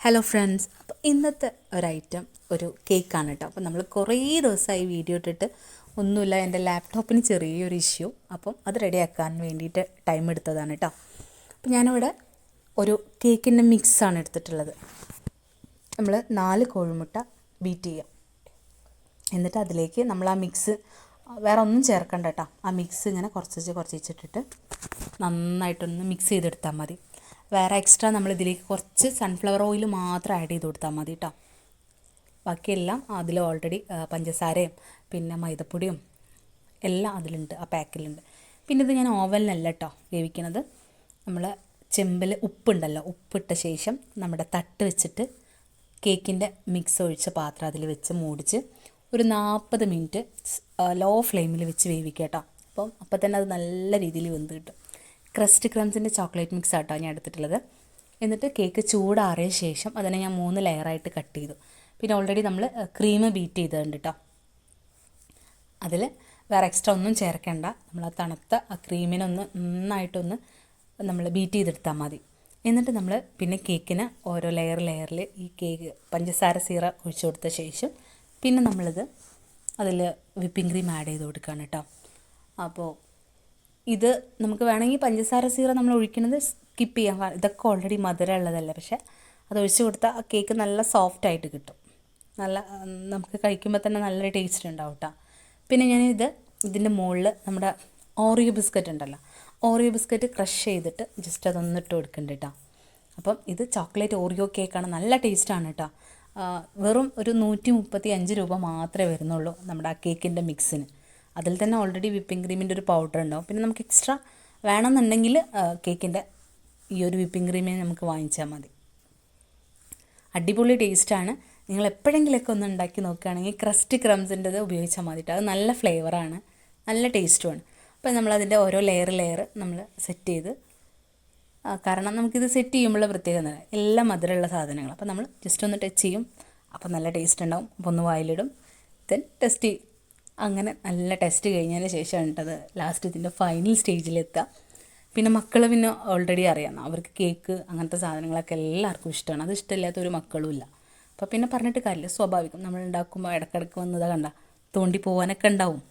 Hello friends, അപ്പോൾ ഇന്നത്തെ ഒരു ഐറ്റം ഒരു കേക്കാണ് കേട്ടോ. അപ്പോൾ നമ്മൾ കുറേ ദിവസമായി വീഡിയോ ഇട്ടിട്ട് ഒന്നുമില്ല, എൻ്റെ ലാപ്ടോപ്പിന് ചെറിയൊരു ഇഷ്യൂ, അപ്പം അത് റെഡിയാക്കാൻ വേണ്ടിയിട്ട് ടൈം എടുത്തതാണ് കേട്ടോ. അപ്പോൾ ഞാനിവിടെ ഒരു കേക്കിൻ്റെ മിക്സാണ് എടുത്തിട്ടുള്ളത്. നമ്മൾ 4 കോഴിമുട്ട ബീറ്റ് ചെയ്യുക, എന്നിട്ട് അതിലേക്ക് നമ്മൾ ആ മിക്സ് വേറെ ഒന്നും ചേർക്കണ്ട കേട്ടോ. ആ മിക്സ് ഇങ്ങനെ കുറച്ചിട്ടിട്ട് നന്നായിട്ടൊന്ന് മിക്സ് ചെയ്തെടുത്താൽ മതി. വേറെ എക്സ്ട്രാ നമ്മൾ ഇതിലേക്ക് കുറച്ച് സൺഫ്ലവർ ഓയിൽ മാത്രം ആഡ് ചെയ്ത് കൊടുത്താൽ മതി കേട്ടോ. ബാക്കിയെല്ലാം അതിൽ ഓൾറെഡി പഞ്ചസാരയും പിന്നെ മൈദപ്പൊടിയും എല്ലാം അതിലുണ്ട്, ആ പാക്കിലുണ്ട്. പിന്നെ ഇത് ഞാൻ ഓവനിലല്ല കേട്ടോ വേവിക്കണത്. നമ്മൾ ചെമ്പിൽ ഉപ്പുണ്ടല്ലോ, ഉപ്പിട്ട ശേഷം നമ്മുടെ തട്ട് വെച്ചിട്ട് കേക്കിൻ്റെ മിക്സ് ഒഴിച്ച പാത്രം അതിൽ വെച്ച് മൂടിച്ച് ഒരു 40 മിനിറ്റ് ലോ ഫ്ലെയിമിൽ വെച്ച് വേവിക്കുക കേട്ടോ. അപ്പം തന്നെ അത് നല്ല രീതിയിൽ വെന്ത് കിട്ടും. ക്രസ്റ്റ് ക്രംസിൻ്റെ ചോക്ലേറ്റ് മിക്സ് ആട്ടോ ഞാൻ എടുത്തിട്ടുള്ളത്. എന്നിട്ട് കേക്ക് ചൂടാറിയ ശേഷം അതിനെ ഞാൻ 3 ലെയറായിട്ട് കട്ട് ചെയ്തു. പിന്നെ ഓൾറെഡി നമ്മൾ ക്രീം ബീറ്റ് ചെയ്തിട്ടുണ്ട് കേട്ടോ. അതിൽ വേറെ എക്സ്ട്രാ ഒന്നും ചേർക്കേണ്ട. നമ്മൾ ആ തണുത്ത ആ ക്രീമിനൊന്ന് നന്നായിട്ടൊന്ന് നമ്മൾ ബീറ്റ് ചെയ്തെടുത്താൽ മതി. എന്നിട്ട് നമ്മൾ പിന്നെ കേക്കിന് ഓരോ ലെയറിൽ ഈ കേക്ക് പഞ്ചസാര സീറ ഒഴിച്ചു കൊടുത്ത ശേഷം പിന്നെ നമ്മളിത് അതിൽ വിപ്പിംഗ് ക്രീം ആഡ് ചെയ്ത് കൊടുക്കുകയാണ് കേട്ടോ. അപ്പോൾ ഇത് നമുക്ക് വേണമെങ്കിൽ പഞ്ചസാര സീറ നമ്മൾ ഒഴിക്കുന്നത് സ്കിപ്പ് ചെയ്യാം, ഇതൊക്കെ ഓൾറെഡി മധുരം ഉള്ളതല്ലേ. പക്ഷേ അത് ഒഴിച്ച് കൊടുത്താൽ ആ കേക്ക് നല്ല സോഫ്റ്റായിട്ട് കിട്ടും. നല്ല നമുക്ക് കഴിക്കുമ്പോൾ തന്നെ നല്ലൊരു ടേസ്റ്റ് ഉണ്ടാവും കേട്ടോ. പിന്നെ ഇതിൻ്റെ മുകളിൽ നമ്മുടെ ഓറിയോ ബിസ്ക്കറ്റ് ഉണ്ടല്ലോ, ഓറിയോ ബിസ്ക്കറ്റ് ക്രഷ് ചെയ്തിട്ട് ജസ്റ്റ് അതൊന്ന് ഇട്ട് കൊടുക്കുന്നുണ്ട് കേട്ടോ. അപ്പം ഇത് ചോക്ലേറ്റ് ഓറിയോ കേക്കാണ്, നല്ല ടേസ്റ്റാണ് കേട്ടോ. വെറും ഒരു 135 രൂപ മാത്രമേ വരുന്നുള്ളൂ നമ്മുടെ ആ കേക്കിൻ്റെ മിക്സിന്. അതിൽ തന്നെ ഓൾറെഡി വിപ്പിംഗ് ക്രീമിൻ്റെ ഒരു പൗഡർ ഉണ്ടാവും. പിന്നെ നമുക്ക് എക്സ്ട്രാ വേണമെന്നുണ്ടെങ്കിൽ കേക്കിൻ്റെ ഈ ഒരു വിപ്പിംഗ് ക്രീമിനെ നമുക്ക് വാങ്ങിച്ചാൽ മതി. അടിപൊളി ടേസ്റ്റാണ്. നിങ്ങൾ എപ്പോഴെങ്കിലുമൊക്കെ ഒന്ന് ഉണ്ടാക്കി നോക്കുകയാണെങ്കിൽ ക്രസ്റ്റ് ക്രംസിൻ്റെത് ഉപയോഗിച്ചാൽ മതി കേട്ടോ. അത് നല്ല ഫ്ലേവറാണ്, നല്ല ടേസ്റ്റുമാണ്. അപ്പോൾ നമ്മളതിൻ്റെ ഓരോ ലെയർ നമ്മൾ സെറ്റ് ചെയ്ത്, കാരണം നമുക്കിത് സെറ്റ് ചെയ്യുമ്പോൾ പ്രത്യേകത എല്ലാം മധുരമുള്ള സാധനങ്ങൾ. അപ്പോൾ നമ്മൾ ജസ്റ്റ് ഒന്ന് ടച്ച് ചെയ്യും, അപ്പോൾ നല്ല ടേസ്റ്റ് ഉണ്ടാവും. അപ്പോൾ ഒന്ന് വായിലിടും, ദെൻ ടെസ്റ്റ് ചെയ്യും. അങ്ങനെ നല്ല ടെസ്റ്റ് കഴിഞ്ഞതിന് ശേഷമാണ് കേട്ടത് ലാസ്റ്റ് ഇതിൻ്റെ ഫൈനൽ സ്റ്റേജിലെത്തുക. പിന്നെ മക്കൾ പിന്നെ ഓൾറെഡി അറിയാം, അവർക്ക് കേക്ക് അങ്ങനത്തെ സാധനങ്ങളൊക്കെ എല്ലാവർക്കും ഇഷ്ടമാണ്. അത് ഇഷ്ടമില്ലാത്ത ഒരു മക്കളും ഇല്ല. അപ്പോൾ പിന്നെ പറഞ്ഞിട്ട് കാര്യമില്ല, സ്വാഭാവികം. നമ്മൾ ഉണ്ടാക്കുമ്പോൾ ഇടയ്ക്കിടയ്ക്ക് വന്നതാ കണ്ട തോണ്ടി പോകാനൊക്കെ ഉണ്ടാവും.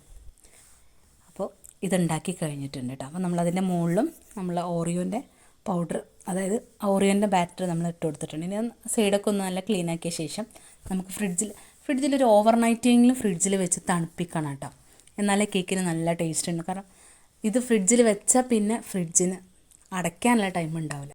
അപ്പോൾ ഇതുണ്ടാക്കി കഴിഞ്ഞിട്ടുണ്ട് കേട്ടോ. അപ്പോൾ നമ്മളതിൻ്റെ മുകളിലും നമ്മൾ ഓറിയോൻ്റെ പൗഡർ, അതായത് ഓറിയോൻ്റെ ബാറ്റർ നമ്മൾ ഇട്ട് കൊടുത്തിട്ടുണ്ട്. ഇനി സൈഡൊക്കെ ഒന്ന് നല്ല ക്ലീൻ ആക്കിയ ശേഷം നമുക്ക് ഫ്രിഡ്ജിലൊരു ഓവർനൈറ്റെങ്കിലും ഫ്രിഡ്ജിൽ വെച്ച് തണുപ്പിക്കണം കേട്ടോ. എന്നാലേ കേക്കിന് നല്ല ടേസ്റ്റ് ഉണ്ട്. കാരണം ഇത് ഫ്രിഡ്ജിൽ വെച്ചാൽ പിന്നെ ഫ്രിഡ്ജിന് അടയ്ക്കാനുള്ള ടൈം ഉണ്ടാവില്ല.